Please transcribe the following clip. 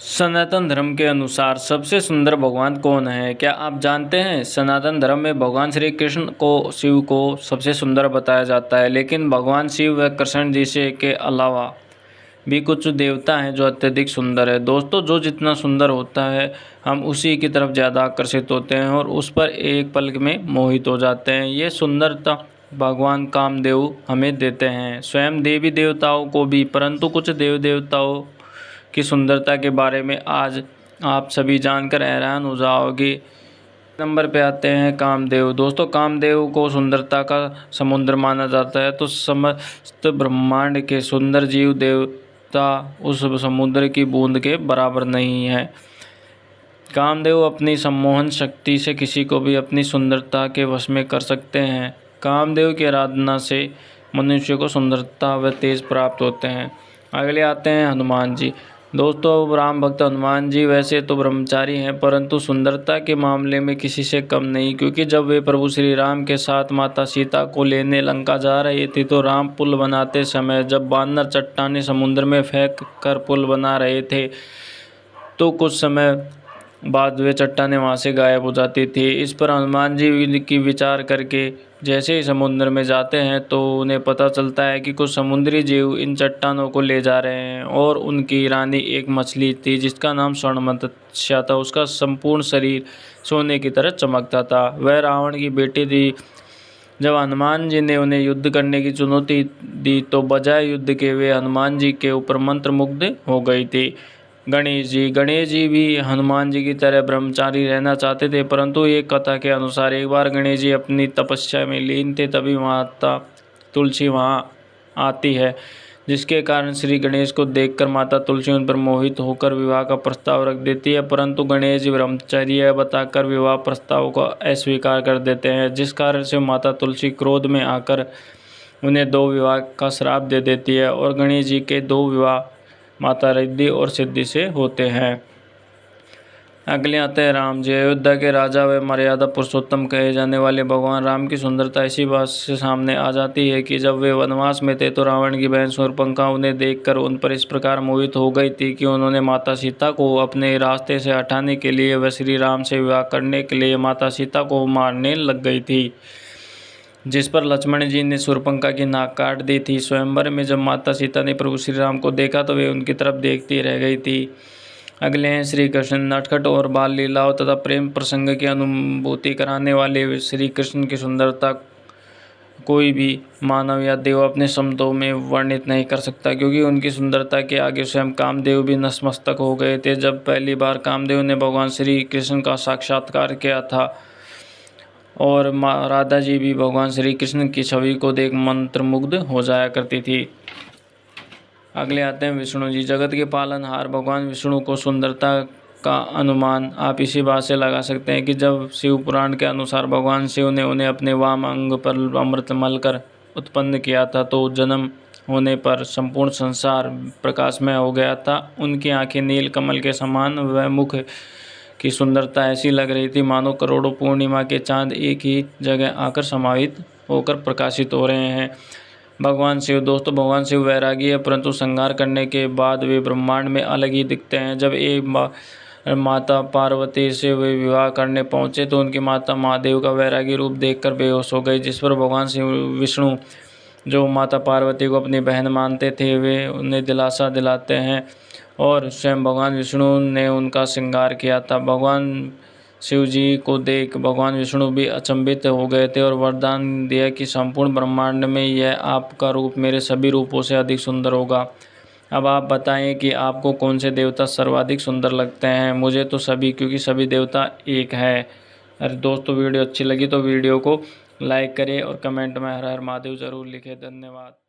सनातन धर्म के अनुसार सबसे सुंदर भगवान कौन है? क्या आप जानते हैं? सनातन धर्म में भगवान श्री कृष्ण को शिव को सबसे सुंदर बताया जाता है, लेकिन भगवान शिव व कृष्ण जी से के अलावा भी कुछ देवता हैं जो अत्यधिक सुंदर है। दोस्तों, जो जितना सुंदर होता है हम उसी की तरफ ज़्यादा आकर्षित होते हैं और उस पर एक पलक में मोहित हो जाते हैं। ये सुंदरता भगवान कामदेव हमें देते हैं, स्वयं देवी देवताओं को भी। परंतु कुछ देव देवताओं की सुंदरता के बारे में आज आप सभी जानकर हैरान हो जाओगे। नंबर पे आते हैं कामदेव। दोस्तों, कामदेव को सुंदरता का समुद्र माना जाता है, तो समस्त ब्रह्मांड के सुंदर जीव देवता उस समुद्र की बूंद के बराबर नहीं है। कामदेव अपनी सम्मोहन शक्ति से किसी को भी अपनी सुंदरता के वश में कर सकते हैं। कामदेव की आराधना से मनुष्य को सुंदरता व तेज प्राप्त होते हैं। अगले आते हैं हनुमान जी। दोस्तों, राम भक्त हनुमान जी वैसे तो ब्रह्मचारी हैं, परंतु सुंदरता के मामले में किसी से कम नहीं, क्योंकि जब वे प्रभु श्री राम के साथ माता सीता को लेने लंका जा रहे थे तो राम पुल बनाते समय जब बानर चट्टानें समुद्र में फेंक कर पुल बना रहे थे तो कुछ समय बाद वे चट्टानें वहाँ से गायब हो जाती थी। इस पर हनुमान जी की विचार करके जैसे ही समुद्र में जाते हैं तो उन्हें पता चलता है कि कुछ समुद्री जीव इन चट्टानों को ले जा रहे हैं और उनकी रानी एक मछली थी जिसका नाम स्वर्ण मत्स्य था। उसका संपूर्ण शरीर सोने की तरह चमकता था। वह रावण की बेटी थी। जब हनुमान जी ने उन्हें युद्ध करने की चुनौती दी तो बजाय युद्ध के वे हनुमान जी के ऊपर मंत्रमुग्ध हो गई थी। गणेश जी भी हनुमान जी की तरह ब्रह्मचारी रहना चाहते थे, परंतु एक कथा के अनुसार एक बार गणेश जी अपनी तपस्या में लीन थे, तभी माता तुलसी वहाँ आती है, जिसके कारण श्री गणेश को देखकर माता तुलसी उन पर मोहित होकर विवाह का प्रस्ताव रख देती है। परंतु गणेश जी ब्रह्मचर्य बताकर विवाह प्रस्ताव को अस्वीकार कर देते हैं, जिस कारण से माता तुलसी क्रोध में आकर उन्हें 2 विवाह का श्राप दे देती है और गणेश जी के 2 विवाह माता रिद्धि और सिद्धि से होते हैं। अगले आते हैं राम जी। अयोध्या के राजा व मर्यादा पुरुषोत्तम कहे जाने वाले भगवान राम की सुंदरता इसी बात से सामने आ जाती है कि जब वे वनवास में थे तो रावण की बहन शूर्पणखा उन्हें देखकर उन पर इस प्रकार मोहित हो गई थी कि उन्होंने माता सीता को अपने रास्ते से हटाने के लिए व श्री राम से विवाह करने के लिए माता सीता को मारने लग गई थी, जिस पर लक्ष्मण जी ने शूर्पणखा की नाक काट दी थी। स्वयंवर में जब माता सीता ने प्रभु श्री राम को देखा तो वे उनकी तरफ देखती रह गई थी। अगले हैं श्री कृष्ण। नटखट और बाल लीलाओं तथा प्रेम प्रसंग की अनुभूति कराने वाले श्री कृष्ण की सुंदरता कोई भी मानव या देव अपने शब्दों में वर्णित नहीं कर सकता, क्योंकि उनकी सुंदरता के आगे स्वयं कामदेव भी नतमस्तक हो गए थे। जब पहली बार कामदेव ने भगवान श्री कृष्ण का साक्षात्कार किया था और राधा जी भी भगवान श्री कृष्ण की छवि को देख मंत्रमुग्ध हो जाया करती थी। अगले आते हैं विष्णु जी। जगत के पालनहार भगवान विष्णु को सुंदरता का अनुमान आप इसी बात से लगा सकते हैं कि जब शिव पुराण के अनुसार भगवान शिव ने उन्हें अपने वाम अंग पर अमृत मलकर उत्पन्न किया था तो जन्म होने पर संपूर्ण संसार प्रकाशमय हो गया था। उनकी आंखें नील कमल के समान व मुख की सुंदरता ऐसी लग रही थी मानो करोड़ों पूर्णिमा के चांद एक ही जगह आकर समाहित होकर प्रकाशित हो रहे हैं। भगवान शिव। दोस्तों, भगवान शिव वैरागी है, परंतु संहार करने के बाद वे ब्रह्मांड में अलग ही दिखते हैं। जब एक माता पार्वती से वे विवाह करने पहुंचे तो उनकी माता महादेव का वैरागी रूप देखकर बेहोश हो गई, जिस पर भगवान शिव विष्णु जो माता पार्वती को अपनी बहन मानते थे वे उन्हें दिलासा दिलाते हैं और स्वयं भगवान विष्णु ने उनका श्रृंगार किया था। भगवान शिव जी को देख भगवान विष्णु भी अचंभित हो गए थे और वरदान दिया कि संपूर्ण ब्रह्मांड में यह आपका रूप मेरे सभी रूपों से अधिक सुंदर होगा। अब आप बताएं कि आपको कौन से देवता सर्वाधिक सुंदर लगते हैं? मुझे तो सभी, क्योंकि सभी देवता एक है। अरे दोस्तों, वीडियो अच्छी लगी तो वीडियो को लाइक करें और कमेंट में हर हर महादेव ज़रूर लिखें। धन्यवाद।